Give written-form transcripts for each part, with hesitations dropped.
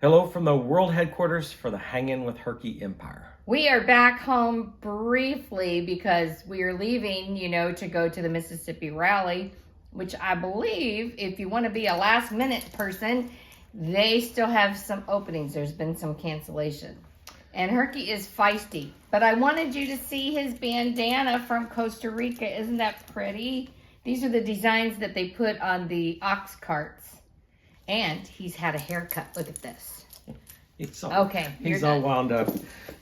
Hello from the world headquarters for the Hangin' with Herky Empire. We are back home briefly because we are leaving, to go to the Mississippi rally, which I believe, if you want to be a last minute person, they still have some openings. There's been some cancellation. And Herky is feisty. But I wanted you to see his bandana from Costa Rica. Isn't that pretty? These are the designs that they put on the ox carts. And he's had a haircut. Look at this. He's all wound up.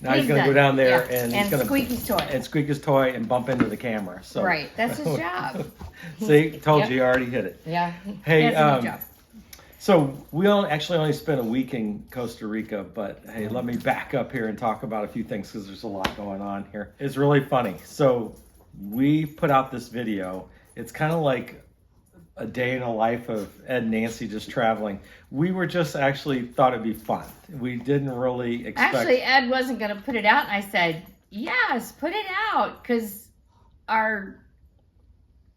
Now he's going to done. go down there Yeah. and he's going to squeak his toy. And squeak his toy and bump into the camera. So Right, that's his job. See, told Yep. you already hit it. Yeah, Hey, he has a good job. So we only spent a week in Costa Rica, but hey, let me back up here and talk about a few things because there's a lot going on here. It's really funny. So we put out this video. It's kind of like a day in the life of Ed and Nancy just traveling. We were just actually thought it'd be fun. We didn't really expect. Actually, Ed wasn't going to put it out, and I said, yes, put it out, because our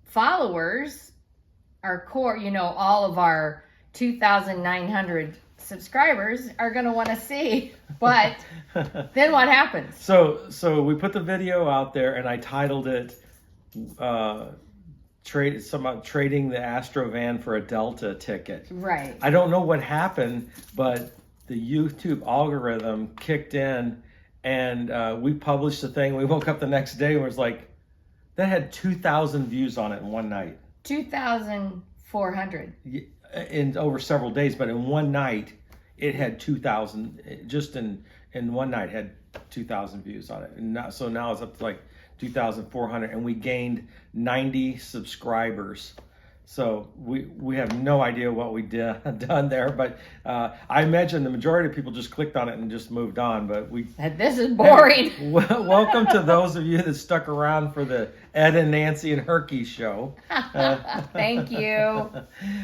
followers, our core, all of our 2,900 subscribers are going to want to see. But then what happens? So we put the video out there, and I titled it trading the Astrovan for a Delta ticket. Right. I don't know what happened, but the YouTube algorithm kicked in, and we published the thing. We woke up the next day and was like, that had 2,000 views on it in one night. 2,400. In over several days, but in one night it had 2,000. Just in one night had 2,000 views on it, and now it's up to like 2,400, and we gained 90 subscribers. So we have no idea what we done there, but I imagine the majority of people just clicked on it and just moved on. But This is boring. Welcome to those of you that stuck around for the Ed and Nancy and Herky show. Thank you.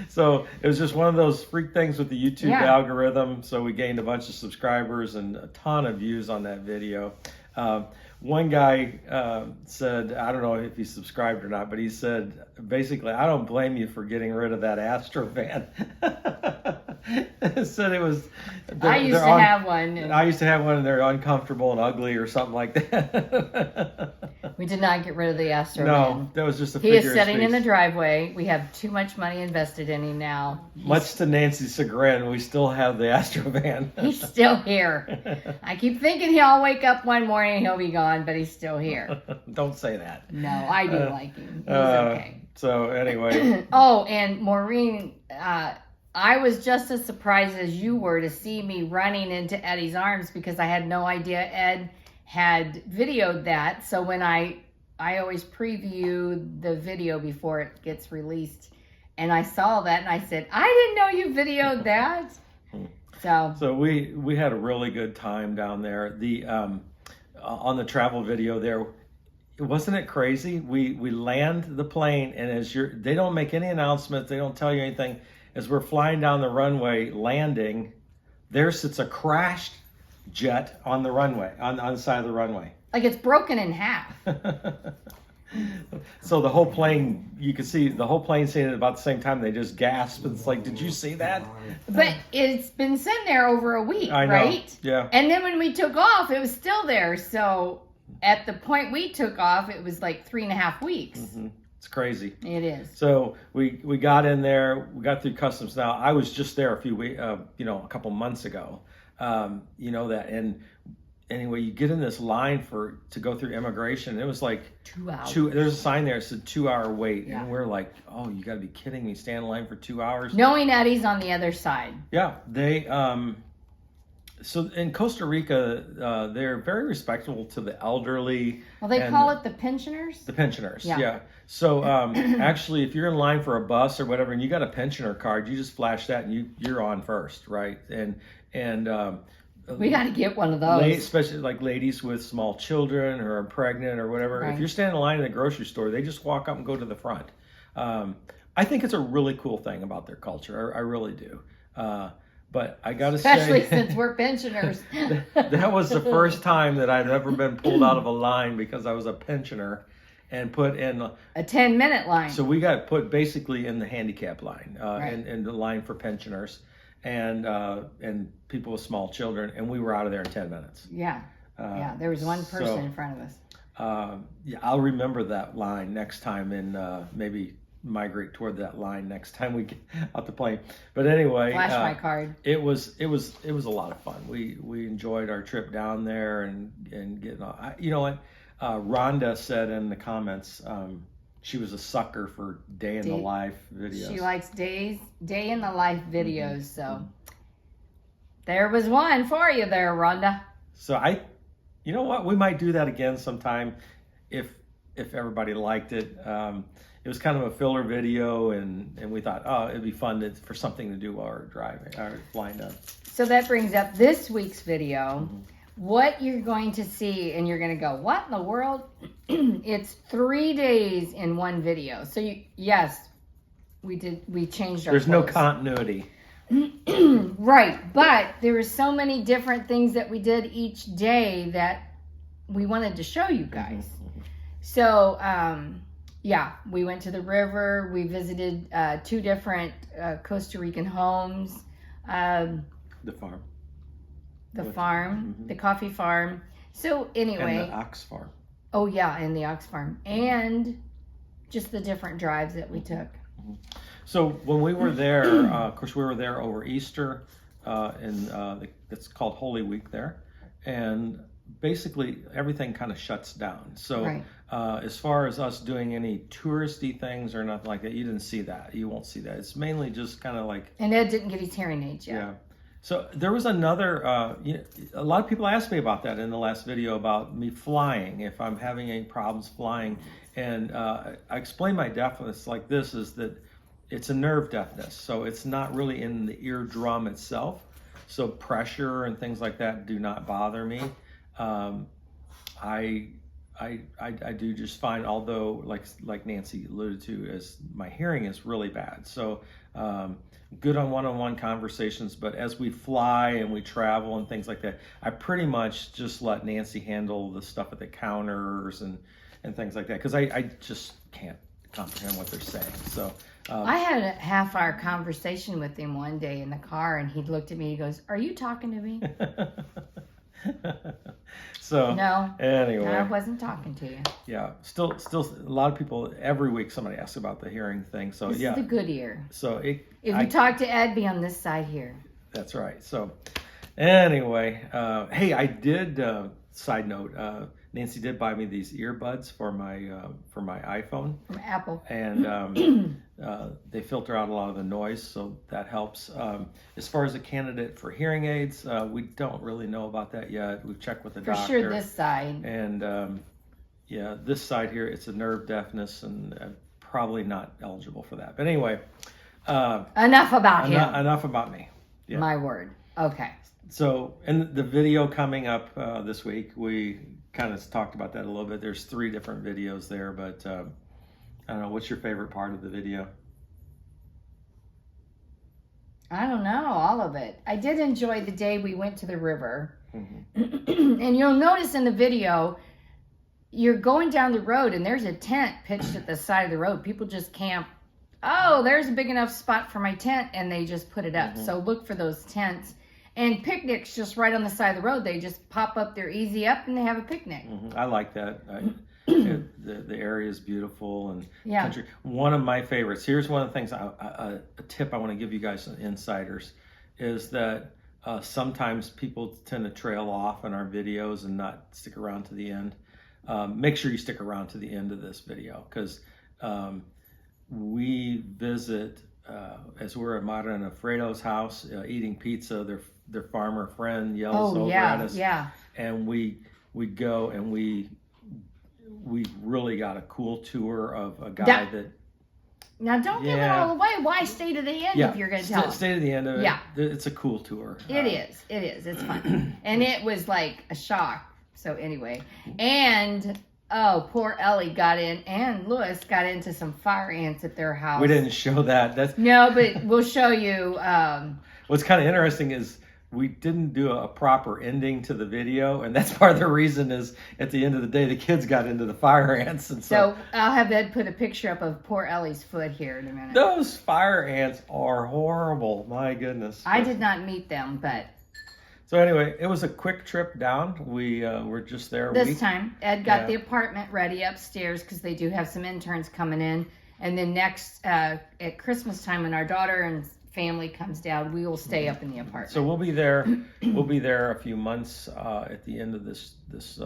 So it was just one of those freak things with the YouTube algorithm. So we gained a bunch of subscribers and a ton of views on that video. One guy said, I don't know if he subscribed or not, but he said, basically, I don't blame you for getting rid of that Astrovan. Said it was... I used to have one. I used to have one, and they're uncomfortable and ugly or something like that. We did not get rid of the Astrovan. No, that was just a He figure is sitting of in the speech. driveway. We have too much money invested in him now. Much to Nancy's chagrin, we still have the Astrovan. He's still here. I keep thinking he'll wake up one morning and he'll be gone, but he's still here. Don't say that. No, I do like him. He's okay. So anyway. Oh, and Maureen, I was just as surprised as you were to see me running into Eddie's arms, because I had no idea Ed had videoed that. So when I always preview the video before it gets released, and I saw that and I said, I didn't know you videoed that. So we had a really good time down there. The on the travel video there, wasn't it crazy? We land the plane, and they don't make any announcements, they don't tell you anything. As we're flying down the runway, landing, there sits a crashed jet on the runway, on the side of the runway. like it's broken in half. So the whole plane, you could see the whole plane seeing it about the same time. They just gasped. It's like, did you see that? But it's been sitting there over a week, I know. right? Yeah. And then when we took off, it was still there. So at the point we took off, it was like 3.5 weeks. Mm-hmm. It's crazy. It is. So we got in there. We got through customs. Now I was just there a couple months ago. That, and anyway, you get in this line to go through immigration. It was like 2 hours. There's a sign there that said 2-hour wait, Yeah. and we're like, oh, you got to be kidding me! Stand in line for 2 hours. Knowing Eddie's on the other side. Yeah, they. So in Costa Rica, they're very respectful to the elderly. Well, they call it the pensioners. The pensioners, Yeah. yeah. So actually, if you're in line for a bus or whatever, and you got a pensioner card, you just flash that, and you're on first, right? And we got to get one of those. Especially like ladies with small children or are pregnant or whatever. Right. If you're standing in line in the grocery store, they just walk up and go to the front. I think it's a really cool thing about their culture. I really do. But I got to say, Especially since we're pensioners. that was the first time that I've ever been pulled out of a line because I was a pensioner and put in a 10-minute line. So we got put basically in the handicap line, Right. in the line for pensioners. and people with small children, and we were out of there in 10 minutes. Yeah. There was one person in front of us. Yeah, I'll remember that line next time, and maybe migrate toward that line next time we get out the plane. But anyway, Flash my card. It was a lot of fun. We enjoyed our trip down there and getting on. You know what? Rhonda said in the comments, she was a sucker for day in the life videos. She likes day in the life videos. So there was one for you there, Rhonda. So you know what? We might do that again sometime if everybody liked it. It was kind of a filler video, and we thought, oh, it'd be fun for something to do while we're driving or flying down. So that brings up this week's video. What you're going to see, and you're going to go, what in the world? It's 3 days in one video. So yes, we changed our There's no clothes. continuity. Right, but there were so many different things that we did each day that we wanted to show you guys. So, yeah, we went to the river. We visited 2 different Costa Rican homes. The farm. The farm, the coffee farm. So anyway. And the ox farm. Oh, yeah, and the ox farm. And just the different drives that we took. So when we were there, of course, we were there over Easter, it's called Holy Week there, and basically everything kind of shuts down. So Right. As far as us doing any touristy things or nothing like that, you didn't see that. You won't see that. It's mainly just kind of like. And Ed didn't get his hearing aids yet. Yeah. So there was another. A lot of people asked me about that in the last video about me flying. If I'm having any problems flying, and I explained my deafness like this: is that it's a nerve deafness, so it's not really in the eardrum itself. So pressure and things like that do not bother me. I do just fine, although like Nancy alluded to, as my hearing is really bad. So good on one-on-one conversations, but as we fly and we travel and things like that, I pretty much just let Nancy handle the stuff at the counters and things like that, because I just can't comprehend what they're saying. So I had a half-hour conversation with him one day in the car, and he looked at me. He goes, "Are you talking to me?" So no, anyway, I wasn't talking to you. Yeah, still, a lot of people every week somebody asks about the hearing thing. So This yeah, is the good ear. so If you talk to Ed, be on this side here. That's right. So anyway, hey, I did. Side note, Nancy did buy me these earbuds for my iPhone. From Apple. And they filter out a lot of the noise, so that helps. As far as a candidate for hearing aids, we don't really know about that yet. We've checked with the doctor. For sure this side. And yeah, this side here, it's a nerve deafness, and I'm probably not eligible for that. But anyway. Enough about him. Enough about me. Yeah. My word. Okay. So, in the video coming up this week, we kind of talked about that a little bit. There's 3 different videos there, but I don't know. What's your favorite part of the video? I don't know, all of it. I did enjoy the day we went to the river. And you'll notice in the video, you're going down the road and there's a tent pitched at the side of the road. People just camp. Oh, there's a big enough spot for my tent, and they just put it up. So look for those tents. And picnics just right on the side of the road. They just pop up, they're easy up, and they have a picnic. I like that. The area is beautiful and country. One of my favorites. Here's one of the things, a tip I want to give you guys, insiders, is that sometimes people tend to trail off in our videos and not stick around to the end. Make sure you stick around to the end of this video, because we visit, as we're at Mara and Alfredo's house, eating pizza. Their farmer friend yells over at us. And we go and we really got a cool tour of a guy that. Now don't give it all away. Why stay to the end if you're going to tell stay to the end of it. Yeah. It's a cool tour. It is. It's fun. And it was like a shock. So anyway, and poor Ellie got in, and Louis got into some fire ants at their house. We didn't show that. No, but we'll show you. What's kind of interesting is we didn't do a proper ending to the video, and that's part of the reason is at the end of the day the kids got into the fire ants, and So I'll have Ed put a picture up of poor Ellie's foot here in a minute. those fire ants are horrible. My goodness. I did not meet them, but So anyway, it was a quick trip down. We were just there a this week. time Ed got Yeah. the apartment ready upstairs because they do have some interns coming in. And then next at Christmas time, when our daughter and family comes down, we will stay up in the apartment. So we'll be there. We'll be there a few months at the end of this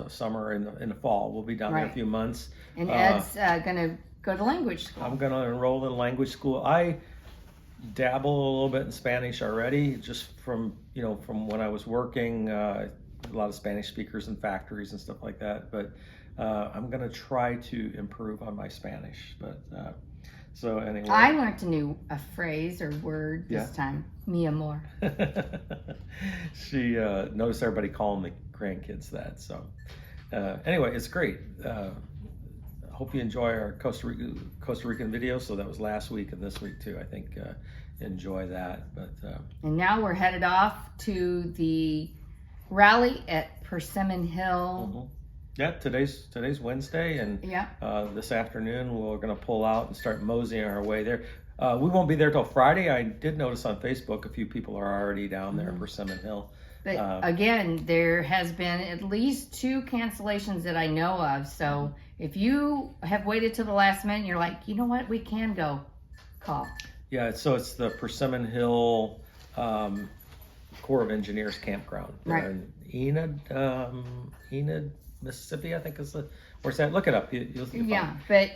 summer in the fall. We'll be down there a Right. few months. And Ed's gonna go to language school. I'm gonna enroll in language school. I dabble a little bit in Spanish already, just from when I was working. A lot of Spanish speakers in factories and stuff like that. But I'm gonna try to improve on my Spanish. But so anyway, I learned a phrase or word this Yeah. time. Mi amor. she noticed everybody calling the grandkids that. So anyway, it's great. Hope you enjoy our Costa Rican video. So that was last week and this week too. I think enjoy that. But And now we're headed off to the rally at Persimmon Hill. yeah, today's Wednesday, and Yeah. this afternoon we're going to pull out and start moseying our way there. We won't be there till Friday. I did notice on Facebook a few people are already down there at Persimmon Hill. But again, there has been at least 2 cancellations that I know of. So if you have waited till the last minute and you're like, you know what, we can go, call. Yeah, so it's the Persimmon Hill Corps of Engineers campground. Right. In Enid, Mississippi, I think is where's that? Look it up. You'll see. Yeah, but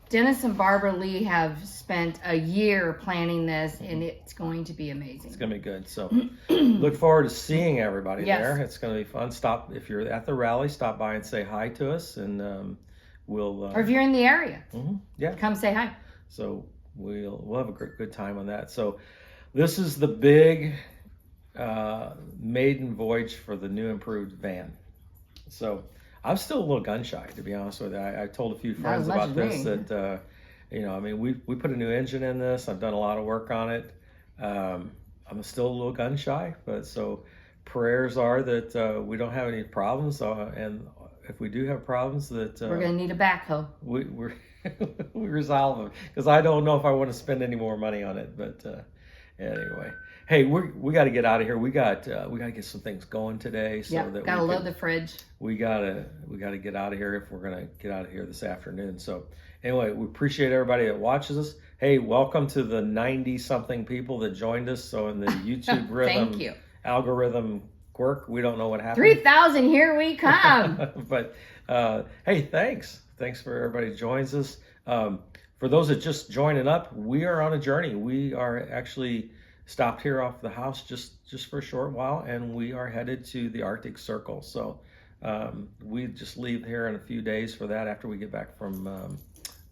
Dennis and Barbara Lee have spent a year planning this, and it's going to be amazing. It's gonna be good. So look forward to seeing everybody Yes. there. It's gonna be fun. Stop if you're at the rally. Stop by and say hi to us, and we'll. Or if you're in the area, yeah. come say hi. So we'll have a good time on that. So this is the big maiden voyage for the new improved van. So I'm still a little gun shy, to be honest with you. I told a few friends Not as about much as this me. that I mean we put a new engine in this. I've done a lot of work on it. I'm still a little gun shy, but so prayers are that we don't have any problems, and if we do have problems, that We're going to need a backhoe. we resolve them, because I don't know if I want to spend any more money on it. But anyway, hey, we got to get out of here. We got to get some things going today. So Yeah, that got to load the fridge. we gotta get out of here if we're gonna get out of here this afternoon. So anyway, we appreciate everybody that watches us. Hey, welcome to the 90-something people that joined us. So in the YouTube rhythm Thank you. algorithm quirk, we don't know what happened. 3,000, here we come. But hey, thanks for everybody that joins us. For those that just joining up, we are on a journey. We are actually stopped here off the house just for a short while, and we are headed to the Arctic Circle. So we just leave here in a few days for that after we get back from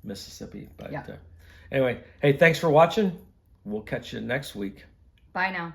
Mississippi. But Yeah. Anyway, hey, thanks for watching. We'll catch you next week. Bye now.